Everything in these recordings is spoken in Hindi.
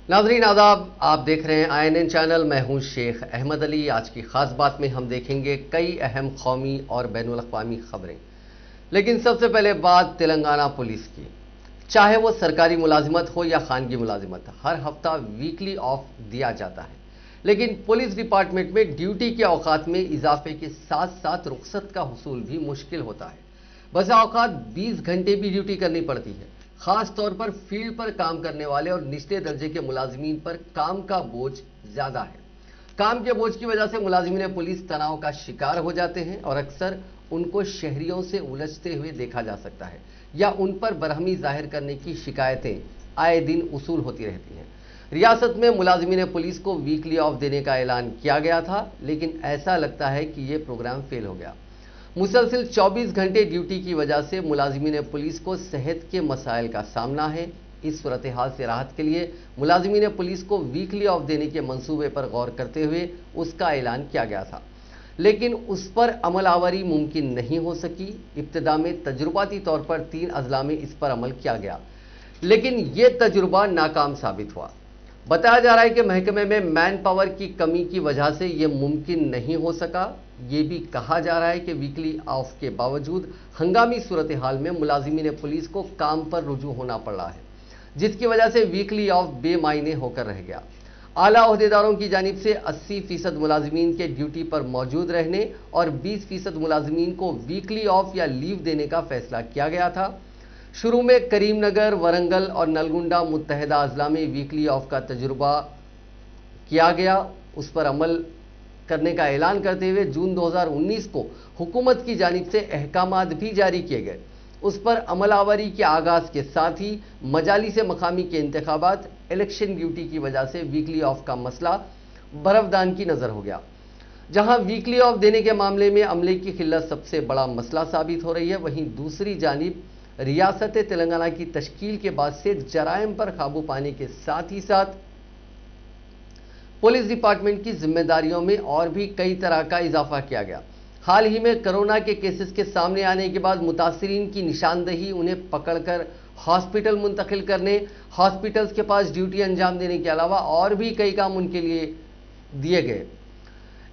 नाजरीन आदाब, आप देख रहे हैं INN चैनल। मैं हूं शेख अहमद अली। आज की खास बात में हम देखेंगे कई अहम कौमी और बैनुल अक़वामी खबरें। लेकिन सबसे पहले बात तेलंगाना पुलिस की। चाहे वो सरकारी मुलाजिमत हो या खानगी मुलाजिमत, हर हफ्ता वीकली ऑफ दिया जाता है। लेकिन पुलिस डिपार्टमेंट में ड्यूटी के औकात में इजाफे के साथ साथ रुख्सत का हुसूल भी मुश्किल होता है। बसा औकात 20 घंटे भी ड्यूटी करनी पड़ती है। खास तौर पर फील्ड पर काम करने वाले और निचले दर्जे के मुलाजिमीन पर काम का बोझ ज्यादा है। काम के बोझ की वजह से मुलाजिमीन पुलिस तनाव का शिकार हो जाते हैं और अक्सर उनको शहरियों से उलझते हुए देखा जा सकता है या उन पर बरहमी जाहिर करने की शिकायतें आए दिन उसूल होती रहती हैं। रियासत में मुलाजिमीन पुलिस को वीकली ऑफ देने का ऐलान किया गया था, लेकिन ऐसा लगता है कि यह प्रोग्राम फेल हो गया। मुसलसिल 24 घंटे ड्यूटी की वजह से मुलाजिमीन पुलिस को सेहत के मसाइल का सामना है। इस सूरत हाल से राहत के लिए मुलाजिमीन पुलिस को वीकली ऑफ देने के मंसूबे पर गौर करते हुए उसका ऐलान किया गया था, लेकिन उस पर अमल आवरी मुमकिन नहीं हो सकी। इब्तिदा में तजुर्बाती तौर पर 3 अजला में इस पर अमल किया गया, लेकिन यह तजुर्बा नाकाम साबित हुआ। बताया जा रहा है कि महकमे में मैन पावर की कमी की वजह से यह मुमकिन नहीं हो सका। ये भी कहा जा रहा है कि वीकली ऑफ के बावजूद हंगामी सूरत हाल में मुलाजिमीन पुलिस को काम पर रुजू होना पड़ रहा है, जिसकी वजह से वीकली ऑफ बेमायने होकर रह गया। आला ओहदेदारों की जानिब से 80% मुलाजिमीन के ड्यूटी पर मौजूद रहने और 20% मुलाजिमीन को वीकली ऑफ या लीव देने का फैसला किया गया था। शुरू में करीमनगर, वरंगल और नलगुंडा मुत्तहदा अजला में वीकली ऑफ का तजुर्बा किया गया। उस पर अमल करने का ऐलान करते हुए जून 2019 को हुकूमत की जानिब से अहकामात भी जारी किए गए। उस पर अमलावरी के आगाज के साथ ही मजालिस मकामी के इंतखाबात, इलेक्शन ड्यूटी की वजह से वीकली ऑफ का मसला बरफदान की नजर हो गया। जहां वीकली ऑफ देने के मामले में अमले की किल्लत सबसे बड़ा मसला साबित हो रही है, वहीं दूसरी जानिब रियासत तेलंगाना की तश्कील के बाद से जराइम पर काबू पाने के साथ ही साथ पुलिस डिपार्टमेंट की जिम्मेदारियों में और भी कई तरह का इजाफा किया गया। हाल ही में कोरोना के केसेस के सामने आने के बाद मुतासिरीन की निशानदही, उन्हें पकड़कर हॉस्पिटल मुंतकिल करने, हॉस्पिटल्स के पास ड्यूटी अंजाम देने के अलावा और भी कई काम उनके लिए दिए गए।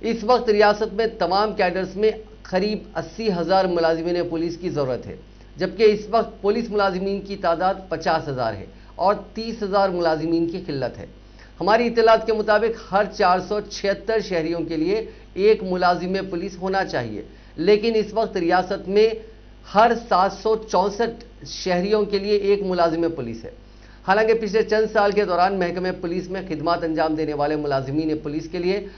इस वक्त रियासत में तमाम कैडर्स में करीब 80,000 मुलाजिमीन पुलिस की जरूरत है, जबकि इस वक्त पुलिस मुलाजिमीन की तादाद 50,000 है और 30,000 मुलाजिमीन की किल्लत है। हमारी इत्तलात के मुताबिक हर 476 शहरियों के लिए एक मुलाजिम पुलिस होना चाहिए, लेकिन इस वक्त रियासत में हर 764 शहरियों के लिए एक मुलाजिम पुलिस है। हालांकि पिछले चंद साल के दौरान महकमे पुलिस में खिदमत अंजाम देने वाले मुलाजिमीन पुलिस के लिए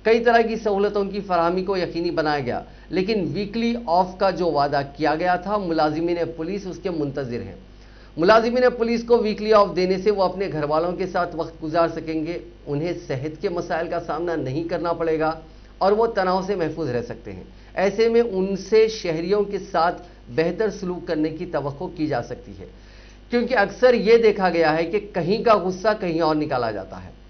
कई तरह की सहूलतों की फराहमी को यकीनी बनाया गया, लेकिन वीकली ऑफ का जो वादा किया गया था, मुलाजिमीन पुलिस उसके मुंतजिर हैं। मुलाजिमीन पुलिस को वीकली ऑफ देने से वो अपने घर वालों के साथ वक्त गुजार सकेंगे, उन्हें सेहत के मसाइल का सामना नहीं करना पड़ेगा और वो तनाव से महफूज रह सकते हैं। ऐसे में उनसे शहरियों के साथ बेहतर सलूक करने की तवक्को की जा सकती है, क्योंकि अक्सर ये देखा गया है कि कहीं का गुस्सा कहीं और निकाला जाता है।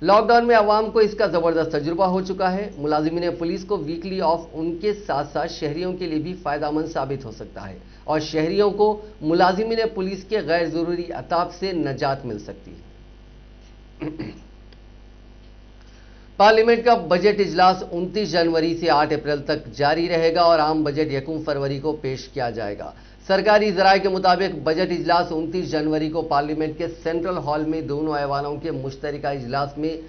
लॉकडाउन में आवाम को इसका जबरदस्त तजुर्बा हो चुका है। मुलाजिमीन पुलिस को वीकली ऑफ उनके साथ साथ शहरियों के लिए भी फायदेमंद साबित हो सकता है और शहरियों को मुलाजिमीन पुलिस के गैर जरूरी अताब से नजात मिल सकती है। पार्लियामेंट का बजट इजलास 29 जनवरी से 8 अप्रैल तक जारी रहेगा और आम बजट 1 फरवरी को पेश किया जाएगा। सरकारी जराये के मुताबिक बजट इजलास 29 जनवरी को पार्लियामेंट के सेंट्रल हॉल में दोनों ऐवानों के मुश्तरका इजलास में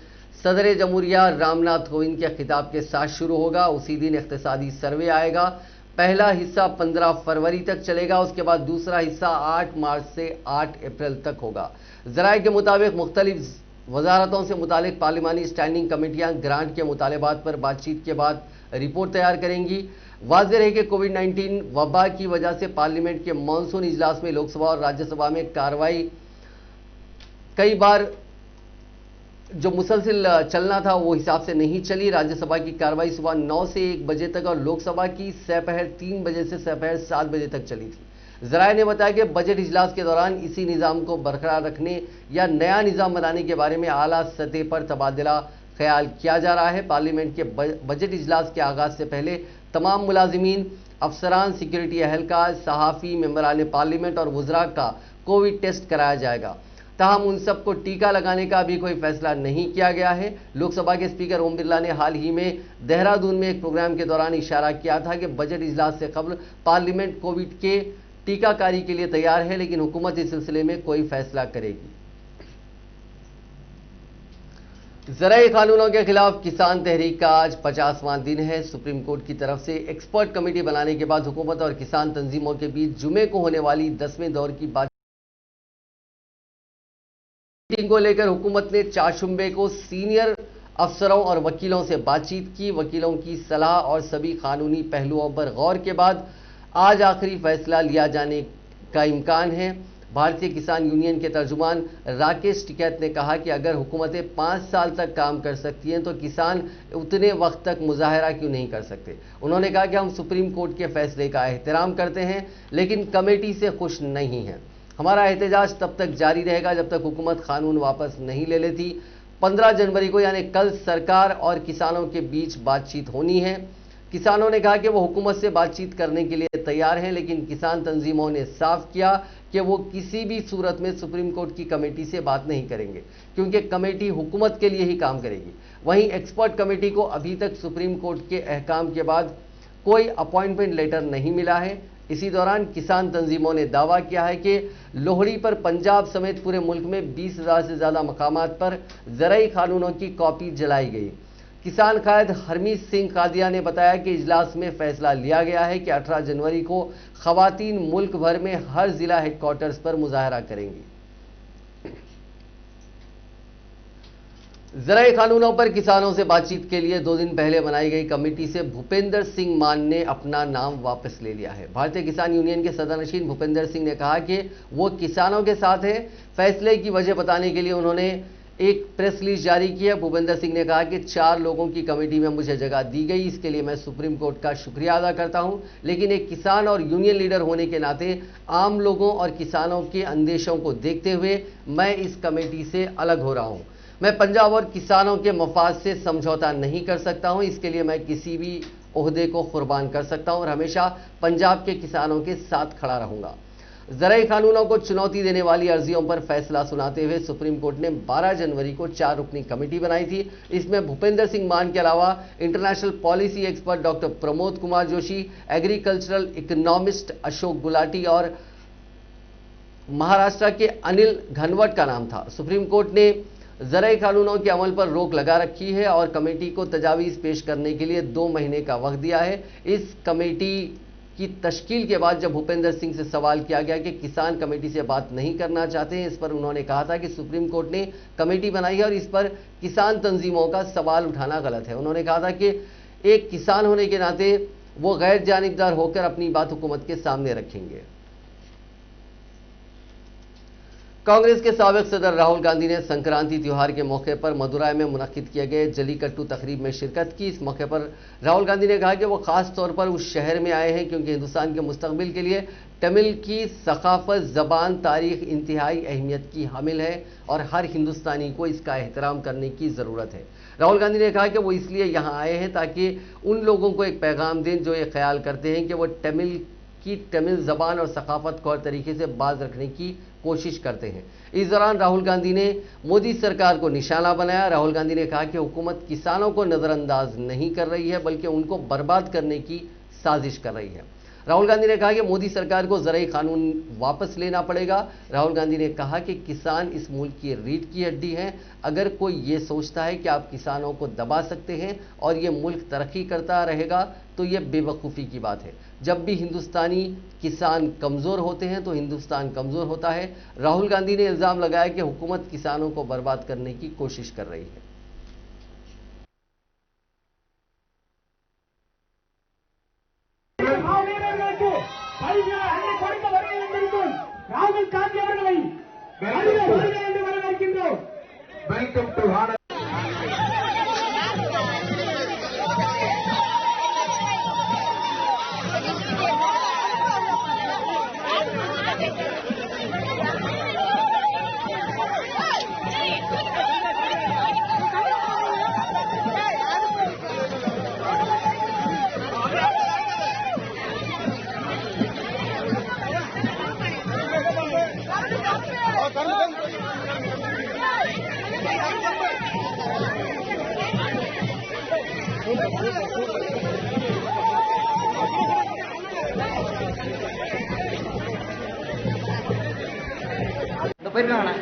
सदर जमहूरिया रामनाथ कोविंद के खिताब के साथ शुरू होगा। उसी दिन इख्तिसादी सर्वे आएगा। पहला हिस्सा 15 फरवरी तक चलेगा, उसके बाद दूसरा हिस्सा 8 मार्च से 8 अप्रैल तक होगा। जराये के मुताबिक मुख्तलिफ वजारतों से मुतालिक पार्लिमानी स्टैंडिंग कमेटियां ग्रांट के मुतालबात पर बातचीत के बाद रिपोर्ट तैयार करेंगी। वाज़ेह है कि कोविड-19 वबा की वजह से पार्लियामेंट के मानसून इजलास में लोकसभा और राज्यसभा में कार्रवाई कई बार जो मुसलसिल चलना था वो हिसाब से नहीं चली। राज्यसभा की कार्रवाई सुबह 9 से 1 बजे तक और लोकसभा की सपहर 3 बजे से सपहर 7 बजे तक चली थी। जराये ने बताया कि बजट इजलास के दौरान इसी निज़ाम को बरकरार रखने या नया निज़ाम बनाने के बारे में आला सतह पर तबादला ख्याल किया जा रहा है। पार्लियामेंट के बजट इजलास के आगाज से पहले तमाम मुलाजिमीन, अफसरान, सिक्योरिटी एहलकार, सहाफ़ी, मेंबरान पार्लियामेंट और वज़रा का कोविड टेस्ट कराया जाएगा ताहम उन सबको टीका लगाने का अभी कोई फैसला नहीं किया गया है। लोकसभा के स्पीकर ओम बिरला ने हाल ही में देहरादून में एक प्रोग्राम के दौरान इशारा किया था कि बजट इजलास से कबल पार्लियामेंट कोविड के टीकाकारी के लिए तैयार है, लेकिन हुकूमत इस सिलसिले में कोई फैसला करेगी। ज़राई कानूनों के खिलाफ किसान तहरीक का आज 50वां दिन है। सुप्रीम कोर्ट की तरफ से एक्सपर्ट कमेटी बनाने के बाद हुकूमत और किसान तंजीमों के बीच जुमे को होने वाली 10वें दौर की बातचीत को लेकर हुकूमत ने 4 शुबे को सीनियर अफसरों और वकीलों से बातचीत की। वकीलों की सलाह और सभी कानूनी पहलुओं पर गौर के बाद आज आखिरी फैसला लिया जाने का इम्कान है। भारतीय किसान यूनियन के तर्जुमान राकेश टिकैत ने कहा कि अगर हुकूमतें 5 साल तक काम कर सकती हैं तो किसान उतने वक्त तक मुजाहरा क्यों नहीं कर सकते। उन्होंने कहा कि हम सुप्रीम कोर्ट के फैसले का एहतराम करते हैं, लेकिन कमेटी से खुश नहीं हैं। हमारा एहतजाज तब तक जारी रहेगा जब तक हुकूमत कानून वापस नहीं ले लेती। 15 जनवरी को यानी कल सरकार और किसानों के बीच बातचीत होनी है। किसानों ने कहा कि वो हुकूमत से बातचीत करने के लिए तैयार हैं, लेकिन किसान तंजीमों ने साफ किया कि वो किसी भी सूरत में सुप्रीम कोर्ट की कमेटी से बात नहीं करेंगे, क्योंकि कमेटी हुकूमत के लिए ही काम करेगी। वहीं एक्सपर्ट कमेटी को अभी तक सुप्रीम कोर्ट के अहकाम के बाद कोई अपॉइंटमेंट लेटर नहीं मिला है। इसी दौरान किसान तंजीमों ने दावा किया है कि लोहड़ी पर पंजाब समेत पूरे मुल्क में 20,000 से ज्यादा मकामात पर ज़राई कानूनों की कॉपी जलाई गई। किसान कायद हरमीत सिंह कादिया ने बताया कि इजलास में फैसला लिया गया है कि 18 जनवरी को खवातीन मुल्क भर में हर जिला हेडक्वार्टर्स पर मुजाहरा करेंगी। ज़राई कानूनों पर किसानों से बातचीत के लिए 2 दिन पहले बनाई गई कमेटी से भूपेंद्र सिंह मान ने अपना नाम वापस ले लिया है। भारतीय किसान यूनियन के सदरनशीन भूपेंद्र सिंह ने कहा कि वो किसानों के साथ है। फैसले की वजह बताने के लिए उन्होंने एक प्रेस रिलीज जारी किया। भूपेंद्र सिंह ने कहा कि 4 लोगों की कमेटी में मुझे जगह दी गई, इसके लिए मैं सुप्रीम कोर्ट का शुक्रिया अदा करता हूं, लेकिन एक किसान और यूनियन लीडर होने के नाते आम लोगों और किसानों के अंदेशों को देखते हुए मैं इस कमेटी से अलग हो रहा हूं। मैं पंजाब और किसानों के मफाद से समझौता नहीं कर सकता हूं, इसके लिए मैं किसी भी ओहदे को कुर्बान कर सकता हूं और हमेशा पंजाब के किसानों के साथ खड़ा रहूंगा। ज़राई कानूनों को चुनौती देने वाली अर्जियों पर फैसला सुनाते हुए सुप्रीम कोर्ट ने 12 जनवरी को 4 रुकनी कमेटी बनाई थी। इसमें भूपेंद्र सिंह मान के अलावा international policy expert doctor Pramod Kumar Joshi, agricultural economist Ashok Gulati और महाराष्ट्र के अनिल घनवट का नाम था। सुप्रीम कोर्ट ने ज़राई कानूनों के अमल पर रोक लगा रखी है और कमेटी को तजावीज़ पेश करने के लिए 2 महीने का वक्त दिया है। इस कमेटी की तश्कील के बाद जब भूपेंद्र सिंह से सवाल किया गया कि किसान कमेटी से बात नहीं करना चाहते हैं, इस पर उन्होंने कहा था कि सुप्रीम कोर्ट ने कमेटी बनाई है और इस पर किसान तंजीमों का सवाल उठाना गलत है। उन्होंने कहा था कि एक किसान होने के नाते वो गैर जानिबदार होकर अपनी बात हुकूमत के सामने रखेंगे। कांग्रेस के साबिक सदर राहुल गांधी ने संक्रांति त्योहार के मौके पर मदुराई में मुनक्किद किए गए जलीकट्टू तकरीब में शिरकत की। इस मौके पर राहुल गांधी ने कहा कि वो खास तौर पर उस शहर में आए हैं क्योंकि हिंदुस्तान के मुस्तकबिल के लिए तमिल की सकाफत, जबान, तारीख इंतहाई अहमियत की हामिल है और हर हिंदुस्तानी को इसका एहतराम करने की ज़रूरत है। राहुल गांधी ने कहा कि वो इसलिए यहाँ आए हैं ताकि उन लोगों को एक पैगाम दें जो ये ख्याल करते हैं कि वो तमिल जबान और सकाफत को हर तरीके से बाज रखने की कोशिश करते हैं। इस दौरान राहुल गांधी ने मोदी सरकार को निशाना बनाया। राहुल गांधी ने कहा कि हुकूमत किसानों को नजरअंदाज नहीं कर रही है बल्कि उनको बर्बाद करने की साजिश कर रही है। राहुल गांधी ने कहा कि मोदी सरकार को ज़राई कानून वापस लेना पड़ेगा। राहुल गांधी ने कहा कि किसान इस मुल्क की रीढ़ की हड्डी हैं। अगर कोई ये सोचता है कि आप किसानों को दबा सकते हैं और ये मुल्क तरक्की करता रहेगा तो ये बेवकूफ़ी की बात है। जब भी हिंदुस्तानी किसान कमज़ोर होते हैं तो हिंदुस्तान कमज़ोर होता है। राहुल गांधी ने इल्ज़ाम लगाया कि हुकूमत किसानों को बर्बाद करने की कोशिश कर रही है। ராகுல் காந்தி அவர்களை வரவேற்கின்றோம். Welcome to Come on. போயிருக்காங்கண்ணா.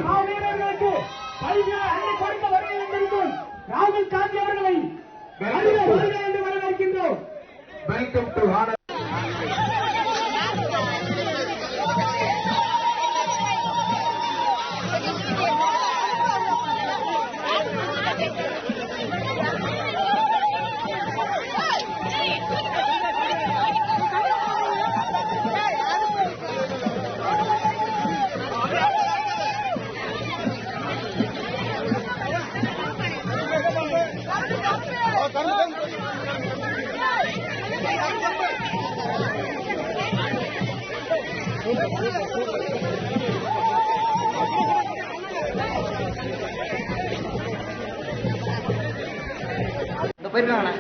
மாவீரர்களுக்கு பல்வேறு அள்ளி கொடுத்த வருகை வந்திருக்கும் ராகுல் காந்தி அவர்களை வருக என்று வரவேற்கின்றோம். Welcome to honour. போயிருக்காங்கண்ணா.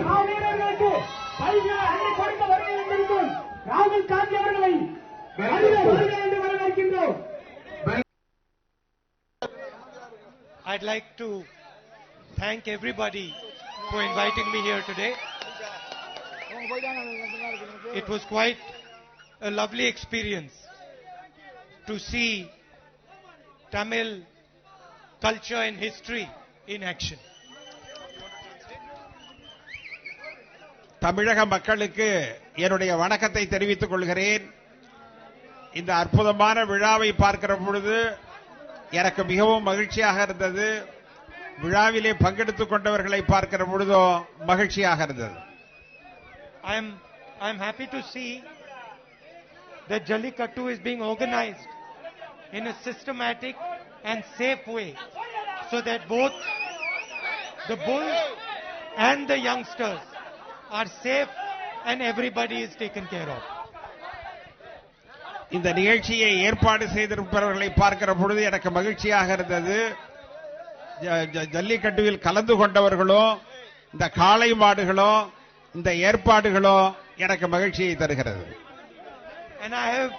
மாவீரர்களுக்கு பல்வேறு அள்ளி கொடுத்த வருகை வந்திருக்கும் ராகுல் காந்தி அவர்களை வருக என்று வரவேற்கின்றோம். I'd like to thank everybody for inviting me here today. It was quite a lovely experience to see Tamil culture and history in action. தமிழக மக்களுக்கு என்னுடைய வணக்கத்தை தெரிவித்துக் கொள்கிறேன். இந்த அற்புதமான விழாவை பார்க்கிற பொழுது எனக்கு மிகவும் மகிழ்ச்சியாக இருந்தது. விழாவிலே பங்கெடுத்துக் கொண்டவர்களை பார்க்கிற பொழுதோ மகிழ்ச்சியாக இருந்தது. I'm happy to see that Jallikattu is being organized in a systematic and safe way so that both the bulls and the youngsters are safe and everybody is taken care of. இந்த நிகழ்ச்சியை ஏற்பாடு செய்திருப்பவர்களை பார்க்கிற பொழுது எனக்கு மகிழ்ச்சியாக இருந்தது. ஜல்லிக்கட்டுவில் கலந்து கொண்டவர்களோ இந்த காளை மாடுகளோ இந்த ஏற்பாடுகளோ எனக்கு மகிழ்ச்சியை தருகிறது. And I have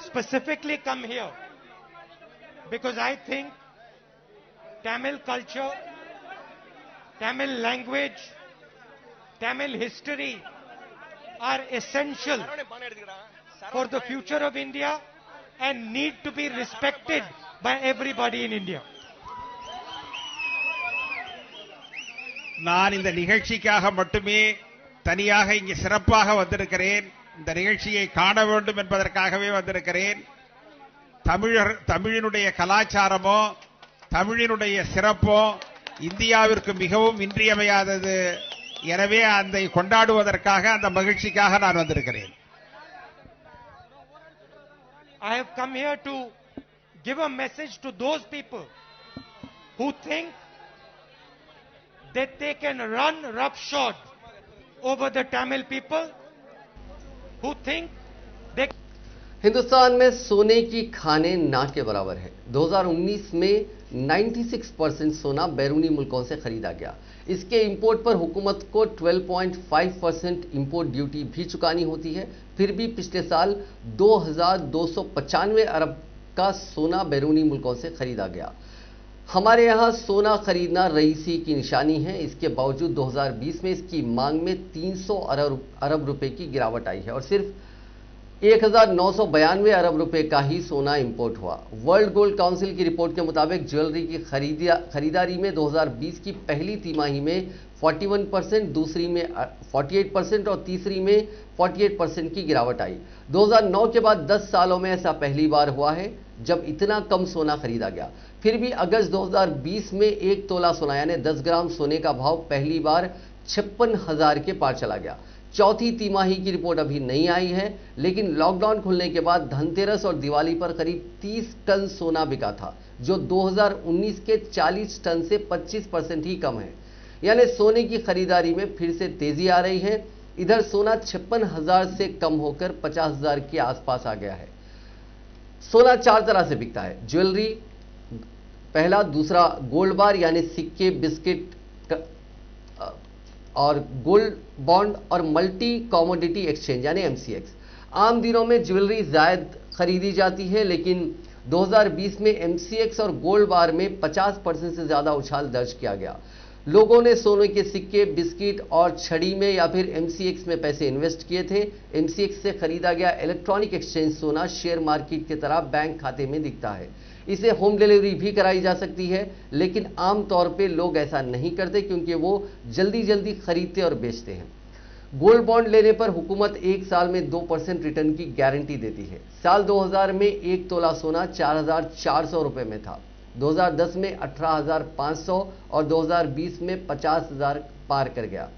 specifically come here because I think Tamil culture, Tamil language, Tamil history are essential for the future of India and need to be respected by everybody in India. நான் இந்த நிகழ்ச்சிக்காக மட்டுமே தனியாக இங்கு சிறப்பாக வந்திருக்கிறேன். இந்த நிகழ்ச்சியை காண வேண்டும் என்பதற்காகவே வந்திருக்கிறேன். தமிழினுடைய கலாச்சாரமோ தமிழினுடைய சிறப்போ இந்தியாவிற்கு மிகவும் இன்றியமையாதது. எனவே அதை கொண்டாடுவதற்காக அந்த மகிழ்ச்சிக்காக நான் வந்திருக்கிறேன். I have come here to give a message to those people who think that they can run roughshod over the Tamil people, who think they Hindustan में सोने की खानें ना के बराबर है। 2019 में 96% सोना बैरूनी मुल्कों से खरीदा गया। इसके इंपोर्ट पर हुकूमत को 12.5% इंपोर्ट ड्यूटी भी चुकानी होती है। फिर भी पिछले साल 2295 अरब का सोना बैरूनी मुल्कों से खरीदा गया। हमारे यहाँ सोना खरीदना रईसी की निशानी है। इसके बावजूद 2020 में इसकी मांग में 300 अरब रुपए की गिरावट आई है और सिर्फ 1992 अरब रुपए का ही सोना इंपोर्ट हुआ। वर्ल्ड गोल्ड काउंसिल की रिपोर्ट के मुताबिक ज्वेलरी की खरीदारी में 2020 की पहली तिमाही में 41%, दूसरी में 48% और तीसरी में 48% की गिरावट आई। 2009 के बाद 10 सालों में ऐसा पहली बार हुआ है जब इतना कम सोना खरीदा गया। फिर भी अगस्त 2020 में 1 तोला सोना यानी 10 ग्राम सोने का भाव पहली बार 56,000 के पार चला गया। चौथी तिमाही की रिपोर्ट अभी नहीं आई है, लेकिन लॉकडाउन खुलने के बाद धनतेरस और दिवाली पर करीब 30 टन सोना बिका था, जो 2019 के 40 टन से 25% ही कम है। यानी सोने की खरीदारी में फिर से तेजी आ रही है। इधर सोना 56,000 से कम होकर 50,000 के आसपास आ गया है। सोना 4 तरह से बिकता है, ज्वेलरी पहला, दूसरा गोल्ड बार यानी सिक्के, बिस्किट और गोल्ड बॉन्ड, और मल्टी कमोडिटी एक्सचेंज यानी एमसीएक्स। आम दिनों में ज्वेलरी जायद खरीदी जाती है, लेकिन 2020 में एमसीएक्स और गोल्ड बार में 50% से ज्यादा उछाल दर्ज किया गया। लोगों ने सोने के सिक्के, बिस्किट और छड़ी में या फिर एमसीएक्स में पैसे इन्वेस्ट किए थे। एमसीएक्स से खरीदा गया इलेक्ट्रॉनिक एक्सचेंज सोना शेयर मार्केट की तरह बैंक खाते में दिखता है। इसे होम डिलीवरी भी कराई जा सकती है, लेकिन आम तौर पे लोग ऐसा नहीं करते क्योंकि वो जल्दी जल्दी खरीदते और बेचते हैं। गोल्ड बॉन्ड लेने पर हुकूमत 1 साल में 2% रिटर्न की गारंटी देती है। साल 2000 में 1 तोला सोना 4,400 रुपए में था, 2010 में 18,500 और 2020 में 50,000 पार कर गया।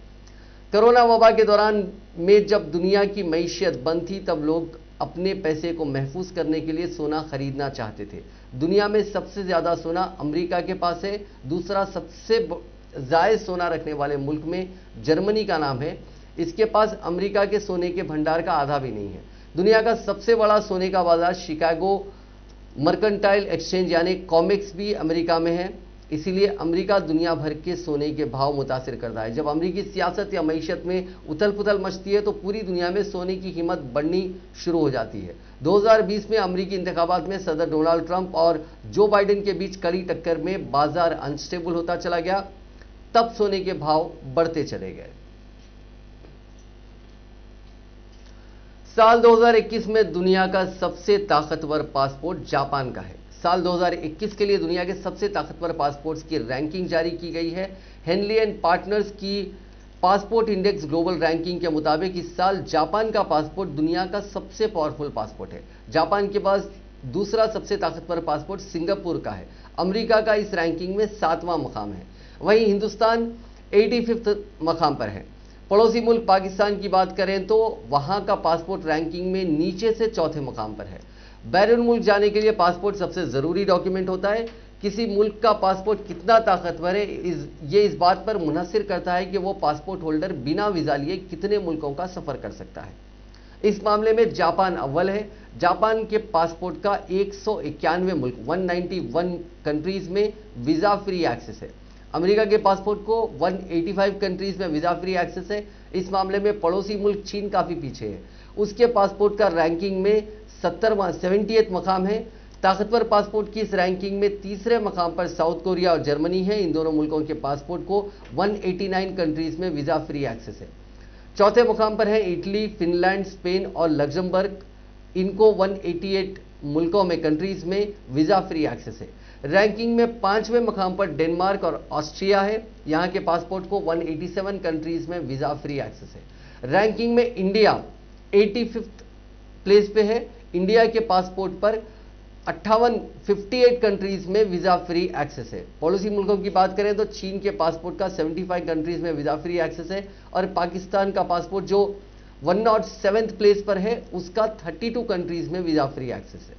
कोरोना वबा के दौरान में जब दुनिया की मईशत बंद थी, तब लोग अपने पैसे को महफूज करने के लिए सोना खरीदना चाहते थे। दुनिया में सबसे ज्यादा सोना अमेरिका के पास है। दूसरा सबसे जायद सोना रखने वाले मुल्क में जर्मनी का नाम है। इसके पास अमेरिका के सोने के भंडार का आधा भी नहीं है। दुनिया का सबसे बड़ा सोने का बाजार शिकागो मर्केंटाइल एक्सचेंज यानी कॉमेक्स भी अमेरिका में है। इसीलिए अमेरिका दुनिया भर के सोने के भाव मुतासिर करता है। जब अमेरिकी सियासत या मईशत में उथल पुथल मचती है तो पूरी दुनिया में सोने की कीमत बढ़नी शुरू हो जाती है। 2020 में अमेरिकी इंतखाबात में सदर डोनाल्ड ट्रंप और जो बाइडेन के बीच कड़ी टक्कर में बाजार अनस्टेबल होता चला गया, तब सोने के भाव बढ़ते चले गए। साल 2021 में दुनिया का सबसे ताकतवर पासपोर्ट जापान का है। साल 2021 के लिए दुनिया के सबसे ताकतवर पासपोर्ट्स की रैंकिंग जारी की गई है। हेनली एंड पार्टनर्स की पासपोर्ट इंडेक्स ग्लोबल रैंकिंग के मुताबिक इस साल जापान का पासपोर्ट दुनिया का सबसे पावरफुल पासपोर्ट है। जापान के पास दूसरा सबसे ताकतवर पासपोर्ट सिंगापुर का है। अमेरिका का इस रैंकिंग में 7वां मकाम है। वहीं हिंदुस्तान 85वें मकाम पर है। पड़ोसी मुल्क पाकिस्तान की बात करें तो वहां का पासपोर्ट रैंकिंग में नीचे से 4थे मकाम पर है। बैरून मुल्क जाने के लिए पासपोर्ट सबसे जरूरी डॉक्यूमेंट होता है। किसी मुल्क का पासपोर्ट कितना ताकतवर है ये इस बात पर मुनहसिर करता है कि वो पासपोर्ट होल्डर बिना वीजा लिए कितने मुल्कों का सफर कर सकता है। इस मामले में जापान अव्वल है। जापान के पासपोर्ट का 191 मुल्क 191 कंट्रीज में वीजा फ्री एक्सेस है। अमेरिका के पासपोर्ट को 185 कंट्रीज में वीजा फ्री एक्सेस है। इस मामले में पड़ोसी मुल्क चीन काफी पीछे है। उसके पासपोर्ट का रैंकिंग में 78वां मकाम है। ताकतवर पासपोर्ट की इस रैंकिंग में तीसरे मकाम पर साउथ कोरिया और जर्मनी है। इन दोनों मुल्कों के पासपोर्ट को 189 कंट्रीज में वीजा फ्री एक्सेस है। चौथे मुकाम पर है इटली, फिनलैंड, स्पेन और लग्जमबर्ग। इनको 188 मुल्कों में कंट्रीज में वीजा फ्री एक्सेस है। रैंकिंग में 5वें मकाम पर डेनमार्क और ऑस्ट्रिया है। यहां के पासपोर्ट को 187 कंट्रीज में वीजा फ्री एक्सेस है। रैंकिंग में इंडिया 85th प्लेस पे है। इंडिया के पासपोर्ट पर 58 कंट्रीज में वीजा फ्री एक्सेस है। पड़ोसी मुल्कों की बात करें तो चीन के पासपोर्ट का 75 कंट्रीज में वीजा फ्री एक्सेस है और पाकिस्तान का पासपोर्ट जो 107th प्लेस पर है उसका 32 कंट्रीज में वीजा फ्री एक्सेस है।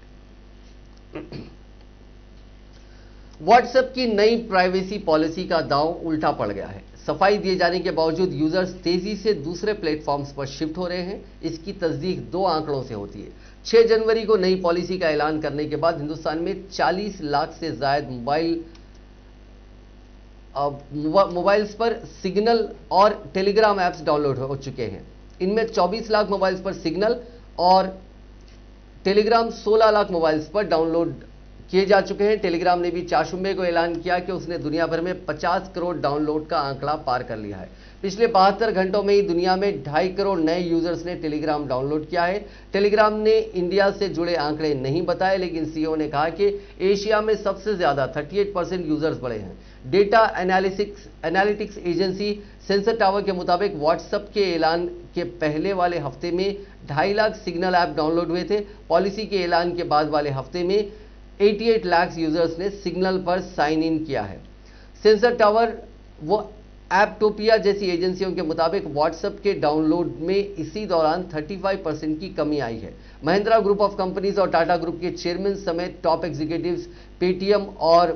व्हाट्सएप की नई प्राइवेसी पॉलिसी का दांव उल्टा पड़ गया है। सफाई दिए जाने के बावजूद यूजर्स तेजी से दूसरे प्लेटफॉर्म्स पर शिफ्ट हो रहे हैं। इसकी तस्दीक 2 आंकड़ों से होती है। 6 जनवरी को नई पॉलिसी का ऐलान करने के बाद हिंदुस्तान में 40 लाख से जायद मोबाइल्स पर सिग्नल और टेलीग्राम ऐप्स डाउनलोड हो चुके हैं। इनमें 24 लाख मोबाइल्स पर सिग्नल और टेलीग्राम 16 लाख मोबाइल्स पर डाउनलोड किए जा चुके हैं। टेलीग्राम ने भी चाशुम्बे को ऐलान किया कि उसने दुनिया भर में 50 करोड़ डाउनलोड का आंकड़ा पार कर लिया है। पिछले 72 घंटों में ही दुनिया में 2.5 करोड़ नए यूजर्स ने टेलीग्राम डाउनलोड किया है। टेलीग्राम ने इंडिया से जुड़े आंकड़े नहीं बताए, लेकिन सीईओ ने कहा कि एशिया में सबसे ज्यादा 38% यूजर्स बढ़े हैं। Data analytics agency sensor tower के मुताबिक व्हाट्सएप के ऐलान के पहले वाले हफ्ते में 2.5 लाख सिग्नल ऐप डाउनलोड हुए थे। पॉलिसी के ऐलान के बाद वाले हफ्ते में 88 लाख यूजर्स ने सिग्नल पर साइन इन किया है। सेंसर टावर वो एपटोपिया जैसी एजेंसियों के मुताबिक व्हाट्सएप के डाउनलोड में इसी दौरान 35% की कमी आई है। महिंद्रा ग्रुप ऑफ कंपनीज और टाटा ग्रुप के चेयरमैन समेत टॉप एग्जीक्यूटिव्स, पेटीएम और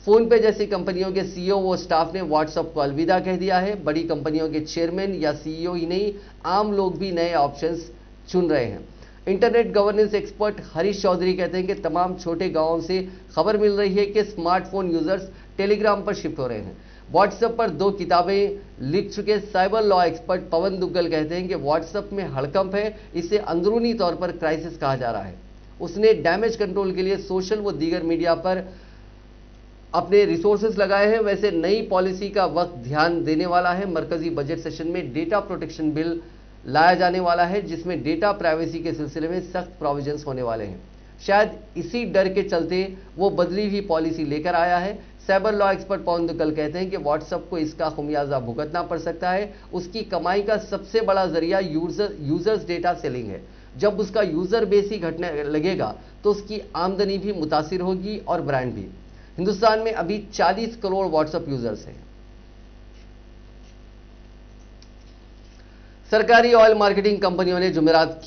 फोन पे जैसी कंपनियों के सीईओ व स्टाफ ने व्हाट्सएप को अलविदा कह दिया है। बड़ी कंपनियों के चेयरमैन या सीईओ ही नहीं, आम लोग भी नए ऑप्शंस चुन रहे हैं। Internet governance expert Harish Chaudhary कहते हैं कि तमाम छोटे गांवों से खबर मिल रही है कि स्मार्टफोन यूजर्स टेलीग्राम पर शिफ्ट हो रहे हैं। व्हाट्सएप पर 2 किताबें लिख चुके साइबर लॉ एक्सपर्ट पवन दुग्गल कहते हैं कि व्हाट्सएप में हड़कंप है, इसे अंदरूनी तौर पर क्राइसिस कहा जा रहा है। उसने डैमेज कंट्रोल के लिए सोशल व दीगर मीडिया पर अपने रिसोर्सेज लगाए हैं। वैसे नई पॉलिसी का वक्त ध्यान देने वाला है। मरकजी बजट सेशन में डेटा प्रोटेक्शन बिल लाया जाने वाला है, जिसमें डेटा प्राइवेसी के सिलसिले में सख्त प्रोविजंस होने वाले हैं। शायद इसी डर के चलते वो बदली हुई पॉलिसी लेकर आया है। साइबर लॉ एक्सपर्ट पवन दुग्गल कहते हैं कि व्हाट्सएप को इसका खुमियाजा भुगतना पड़ सकता है। उसकी कमाई का सबसे बड़ा जरिया यूजर्स डेटा सेलिंग है। जब उसका यूजर बेस ही घटने लगेगा तो उसकी आमदनी भी मुतासिर होगी और ब्रांड भी। हिंदुस्तान में अभी 40 करोड़ व्हाट्सएप यूजर्स हैं। सरकारी ऑयल मार्केटिंग कंपनियों ने जुमेरात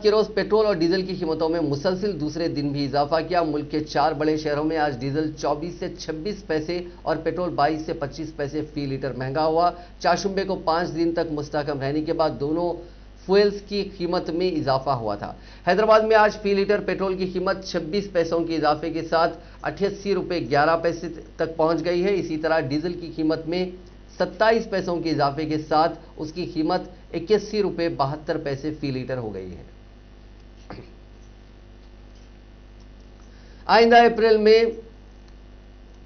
के रोज पेट्रोल और डीजल की कीमतों में मुसलसिल दूसरे दिन भी इजाफा किया। मुल्क के 4 बड़े शहरों में आज डीजल 24 से 26 पैसे और पेट्रोल 22 से 25 पैसे फी लीटर महंगा हुआ। चारशंबे को 5 दिन तक मुस्तहकम रहने के बाद दोनों फ्यूल्स की कीमत में इजाफा हुआ था। हैदराबाद में आज फी लीटर पेट्रोल की कीमत 26 पैसों के इजाफे के साथ 88 रुपये 11 पैसे तक पहुंच गई है। इसी तरह डीजल की कीमत में 27 पैसों के इजाफे के साथ उसकी कीमत 81 रुपये 72 पैसे फी लीटर हो गई है। आइंदा अप्रैल में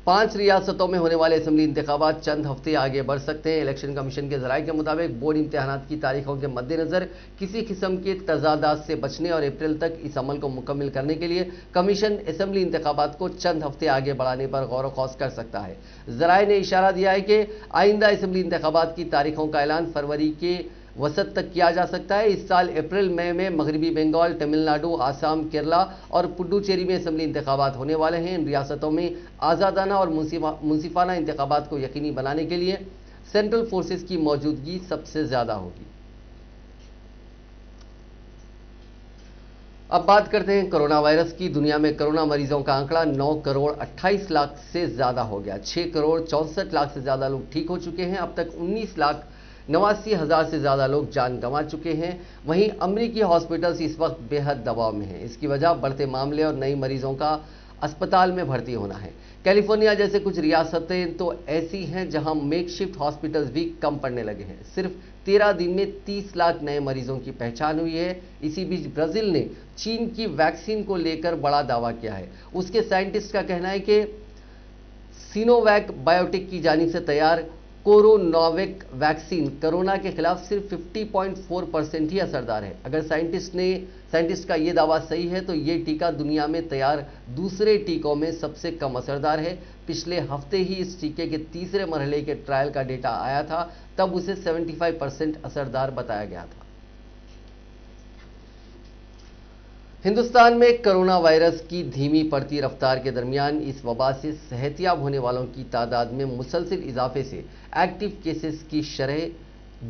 5 रियासतों में होने वाले असेंबली इंतखाबात चंद हफ्ते आगे बढ़ सकते हैं। इलेक्शन कमीशन के जराये के मुताबिक बोर्ड इम्तिहानात की तारीखों के मद्देनजर किसी किस्म के तजादात से बचने और अप्रैल तक इस अमल को मुकम्मल करने के लिए कमीशन असेंबली इंतखाबात को चंद हफ्ते आगे बढ़ाने पर गौर खौस कर सकता है। जराये ने इशारा दिया है कि आइंदा असेंबली इंतखाबात की तारीखों का ऐलान फरवरी के वसत तक किया जा सकता है। इस साल अप्रैल मई में मगरबी बंगाल, तमिलनाडु, आसाम, केरला और पुडुचेरी में असेंबली इंतखाबात होने वाले हैं। इन रियासतों में आज़ादाना और मुंसिफाना इंतखाबात को यकीनी बनाने के लिए सेंट्रल फोर्सेस की मौजूदगी सबसे ज्यादा होगी। अब बात करते हैं कोरोना वायरस की। दुनिया में कोरोना मरीजों का आंकड़ा 9 करोड़ 28 लाख से ज्यादा हो गया। 6 करोड़ 64 लाख से ज्यादा लोग ठीक हो चुके हैं। अब तक 19 लाख 89 हजार से ज्यादा लोग जान गंवा चुके हैं। वहीं अमेरिकी हॉस्पिटल्स इस वक्त बेहद दबाव में हैं। इसकी वजह बढ़ते मामले और नए मरीजों का अस्पताल में भर्ती होना है। कैलिफोर्निया जैसे कुछ रियासतें तो ऐसी हैं जहां मेकशिफ्ट हॉस्पिटल्स भी कम पड़ने लगे हैं। सिर्फ 13 दिन में 30 लाख नए मरीजों की पहचान हुई है। इसी बीच ब्राजील ने चीन की वैक्सीन को लेकर बड़ा दावा किया है। उसके साइंटिस्ट का कहना है कि सिनोवैक बायोटेक की जानिब से तैयार कोरोनावेक वैक्सीन कोरोना के खिलाफ सिर्फ 50.4% ही असरदार है। अगर साइंटिस्ट का यह दावा सही है तो यह टीका दुनिया में तैयार दूसरे टीकों में सबसे कम असरदार है। पिछले हफ्ते ही इस टीके के तीसरे मरहले के ट्रायल का डेटा आया था, तब उसे 75% असरदार बताया गया था। हिंदुस्तान में कोरोना वायरस की धीमी पड़ती रफ्तार के दरमियान इस वबा से सेहतियाब होने वालों की तादाद में मुसलसिल इजाफे से एक्टिव केसेस की शरह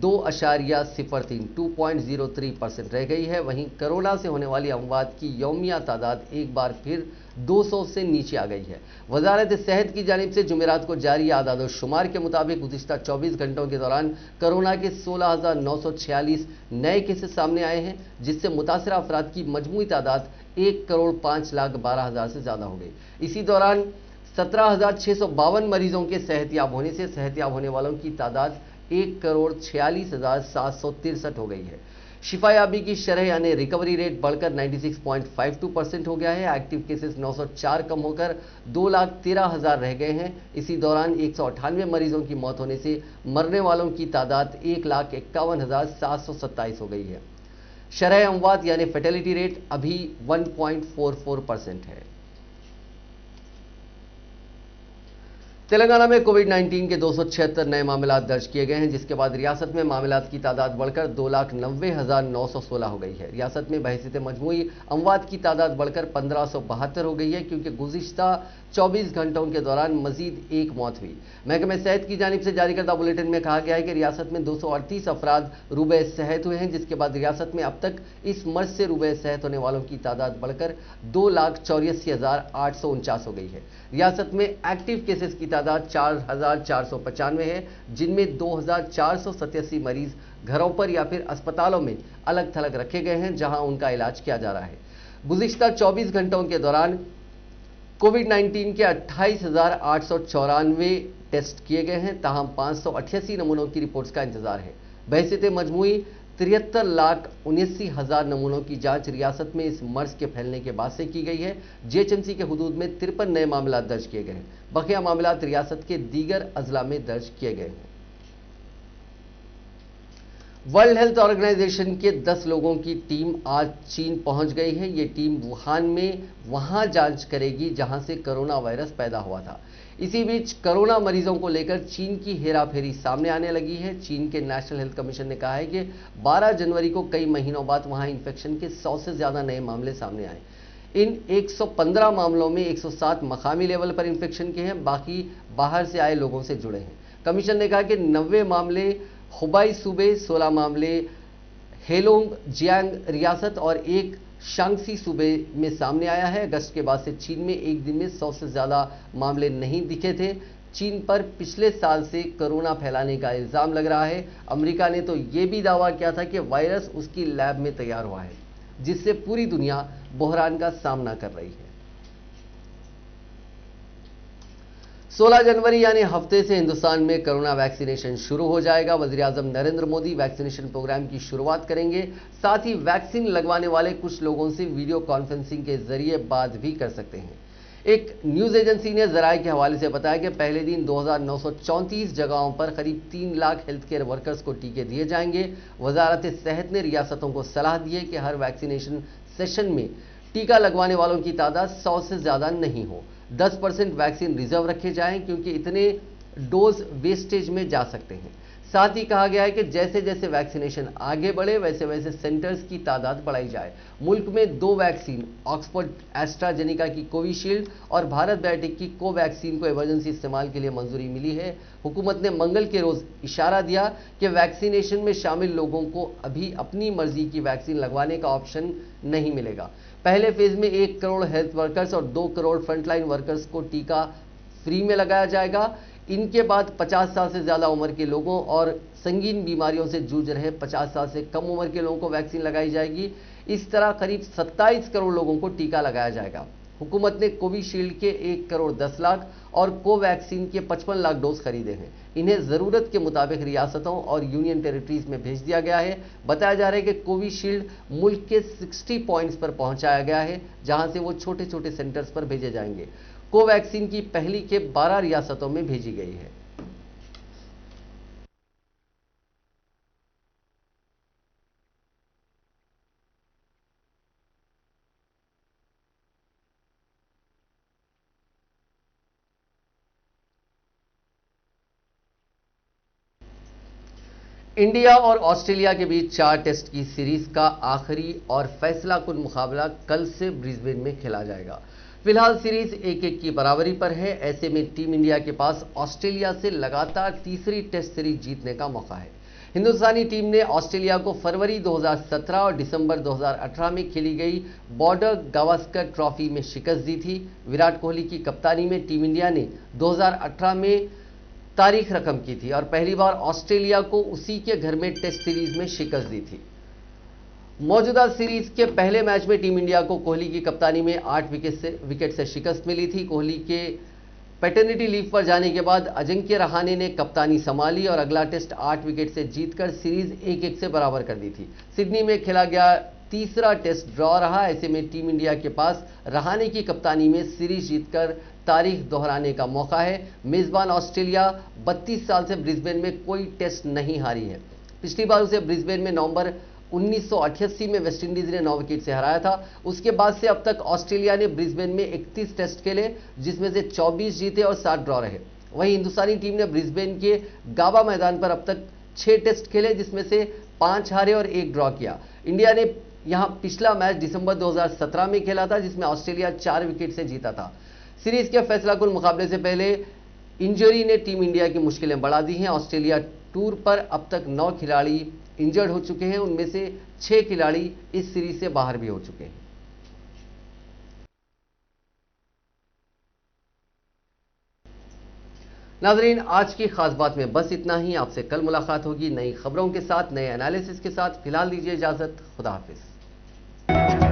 2.03% रह गई है। वहीं कोरोना से होने वाली अमवात की यौमिया तादाद एक बार फिर 200 से नीचे आ गई है। वजारत सेहत की जानिब से जुमेरात को जारी आदाद शुमार के मुताबिक गुज़िश्ता 24 घंटों के दौरान कोरोना के 16,946 नए केसेस सामने आए हैं, जिससे मुतासरा अफराद की मजमूई तादाद 1,05,12,000 से ज़्यादा हो गई। इसी दौरान 17,652 मरीजों के सेहतियाब होने से सेहतियाब होने वालों की तादाद 1,46,763 हो गई है। शिफायाबी की शरह यानी रिकवरी रेट बढ़कर 96.52% हो गया है। एक्टिव केसेस 904 कम होकर 2,13,000 रह गए हैं। इसी दौरान 198 मरीजों की मौत होने से मरने वालों की तादाद 1,51,727 हो गई है। शरह अमवात यानी फैटेलिटी रेट अभी 1.44% है। तेलंगाना में कोविड-19 के 276 नए मामला दर्ज किए गए हैं, जिसके बाद रियासत में मामलात की तादाद बढ़कर 2,90,916 हो गई है। रियासत में बहसीत मजमूई अमवात की तादाद बढ़कर 1,572 हो गई है, क्योंकि गुज़िश्ता 24 घंटों के दौरान मजीद एक मौत हुई। महकमे सेहत की जानिब से जारी करदा बुलेटिन में कहा गया है कि रियासत में 238 अफराद रूबे सेहत हुए हैं, जिसके बाद रियासत में अब तक इस मर्ज से रूबे सेहत होने वालों की तादाद बढ़कर 2,84,849 हो गई है। रियासत में एक्टिव केसेस की तादाद 4,495 है, जिनमें 2,487 मरीज घरों पर या फिर अस्पतालों में अलग थलग रखे गए हैं, जहां उनका इलाज किया जा रहा है। गुज़िश्ता 24 घंटों के दौरान कोविड-19 के 28,894 टेस्ट किए गए हैं, ताहम 588 नमूनों की रिपोर्ट्स का इंतजार है। बहसीत मजमूई 73,79,000 नमूनों की जांच रियासत में इस मर्ज के फैलने के बाद से की गई है। जीएचएमसी के हुदूद में 53 नए मामला दर्ज किए गए हैं। बकिया मामला रियासत के दीगर अजला में दर्ज किए गए हैं। वर्ल्ड हेल्थ ऑर्गेनाइजेशन के 10 लोगों की टीम आज चीन पहुंच गई है। ये टीम वुहान में वहां जांच करेगी जहां से कोरोना वायरस पैदा हुआ था। इसी बीच कोरोना मरीजों को लेकर चीन की हेराफेरी सामने आने लगी है। चीन के नेशनल हेल्थ कमीशन ने कहा है कि 12 जनवरी को कई महीनों बाद वहां इन्फेक्शन के 100 से ज्यादा नए मामले सामने आए। इन 115 मामलों में 107 मकामी लेवल पर इन्फेक्शन के हैं, बाकी बाहर से आए लोगों से जुड़े हैं। कमीशन ने कहा कि 90 मामले हुबाई सूबे, 16 मामले हेलोंग जियांग रियासत और एक शांगसी सूबे में सामने आया है। अगस्त के बाद से चीन में एक दिन में 100 से ज्यादा मामले नहीं दिखे थे। चीन पर पिछले साल से कोरोना फैलाने का इल्जाम लग रहा है। अमेरिका ने तो यह भी दावा किया था कि वायरस उसकी लैब में तैयार हुआ है, जिससे पूरी दुनिया बहरान का सामना कर रही है। 16 जनवरी यानी हफ्ते से हिंदुस्तान में कोरोना वैक्सीनेशन शुरू हो जाएगा। वज़ीर-ए-आज़म नरेंद्र मोदी वैक्सीनेशन प्रोग्राम की शुरुआत करेंगे। साथ ही वैक्सीन लगवाने वाले कुछ लोगों से वीडियो कॉन्फ्रेंसिंग के जरिए बात भी कर सकते हैं। एक न्यूज एजेंसी ने जराये के हवाले से बताया कि पहले दिन 2,934 जगहों पर करीब 3 लाख हेल्थ केयर वर्कर्स को टीके दिए जाएंगे। वजारत सेहत ने रियासतों को सलाह दी है कि हर वैक्सीनेशन सेशन में टीका लगवाने वालों की तादाद 100 से ज्यादा नहीं हो। 10% वैक्सीन रिजर्व रखे जाएं, क्योंकि इतने डोज वेस्टेज में जा सकते हैं। साथ ही कहा गया है कि जैसे जैसे वैक्सीनेशन आगे बढ़े वैसे वैसे सेंटर्स की तादाद बढ़ाई जाए। मुल्क में 2 वैक्सीन ऑक्सफोर्ड एस्ट्राजेनिका की कोविशील्ड और भारत बायोटेक की कोवैक्सीन को इमरजेंसी इस्तेमाल के लिए मंजूरी मिली है। हुकूमत ने मंगल के रोज इशारा दिया कि वैक्सीनेशन में शामिल लोगों को अभी अपनी मर्जी की वैक्सीन लगवाने का ऑप्शन नहीं मिलेगा। पहले फेज में 1 करोड़ हेल्थ वर्कर्स और 2 करोड़ फ्रंटलाइन वर्कर्स को टीका फ्री में लगाया जाएगा। इनके बाद 50 साल से ज्यादा उम्र के लोगों और संगीन बीमारियों से जूझ रहे 50 साल से कम उम्र के लोगों को वैक्सीन लगाई जाएगी। इस तरह करीब 27 करोड़ लोगों को टीका लगाया जाएगा। हुकूमत ने कोविशील्ड के 1 करोड़ 10 लाख और कोवैक्सीन के 55 लाख डोज खरीदे हैं। इन्हें जरूरत के मुताबिक रियासतों और यूनियन टेरिटरीज में भेज दिया गया है। बताया जा रहा है कि कोविशील्ड मुल्क के 60 पॉइंट्स पर पहुंचाया गया है, जहां से वो छोटे छोटे सेंटर्स पर भेजे जाएंगे। कोवैक्सीन की पहली खेप 12 रियासतों में भेजी गई है। इंडिया और ऑस्ट्रेलिया के बीच 4 टेस्ट की सीरीज का आखिरी और फैसलाकुन मुकाबला कल से ब्रिस्बेन में खेला जाएगा। फिलहाल सीरीज 1-1 की बराबरी पर है। ऐसे में टीम इंडिया के पास ऑस्ट्रेलिया से लगातार तीसरी टेस्ट सीरीज जीतने का मौका है। हिंदुस्तानी टीम ने ऑस्ट्रेलिया को फरवरी 2017 और दिसंबर 2018 में खेली गई बॉर्डर गावस्कर ट्रॉफी में शिकस्त दी थी। विराट कोहली की कप्तानी में टीम इंडिया ने 2018 में तारीख रकम की थी और पहली बार ऑस्ट्रेलिया को उसी के घर में टेस्ट सीरीज में शिकस्त दी थी। मौजूदा सीरीज के पहले मैच में टीम इंडिया को कोहली की कप्तानी में 8 विकेट से शिकस्त मिली थी। कोहली के पैटर्निटी लीव पर जाने के बाद अजिंक्य रहाणे ने कप्तानी संभाली और अगला टेस्ट 8 विकेट से जीतकर सीरीज 1-1 से बराबर कर दी थी। सिडनी में खेला गया तीसरा टेस्ट ड्रॉ रहा। ऐसे में टीम इंडिया के पास रहाणे की कप्तानी में सीरीज जीतकर तारीख दोहराने का मौका है। मेजबान ऑस्ट्रेलिया 32 साल से ब्रिस्बेन में कोई टेस्ट नहीं हारी है। पिछली बार उसे ब्रिस्बेन में नवंबर 1988 में वेस्टइंडीज ने 9 विकेट से हराया था। उसके बाद से अब तक ऑस्ट्रेलिया ने ब्रिस्बेन में 31 टेस्ट खेले, जिसमें से 24 जीते और 7 ड्रॉ रहे। वहीं हिंदुस्तानी टीम ने ब्रिस्बेन के गाबा मैदान पर अब तक 6 टेस्ट खेले, जिसमें से 5 हारे और 1 ड्रॉ किया। इंडिया ने यहां पिछला मैच दिसंबर 2017 में खेला था, जिसमें ऑस्ट्रेलिया 4 विकेट से जीता था। सीरीज के फैसलाकुन मुकाबले से पहले इंजरी ने टीम इंडिया की मुश्किलें बढ़ा दी हैं। ऑस्ट्रेलिया टूर पर अब तक 9 खिलाड़ी इंजर्ड हो चुके हैं, उनमें से 6 खिलाड़ी इस सीरीज से बाहर भी हो चुके हैं। नाजरीन, आज की खास बात में बस इतना ही। आपसे कल मुलाकात होगी नई खबरों के साथ, नए एनालिसिस के साथ। फिलहाल दीजिए इजाजत। खुदा हाफिज।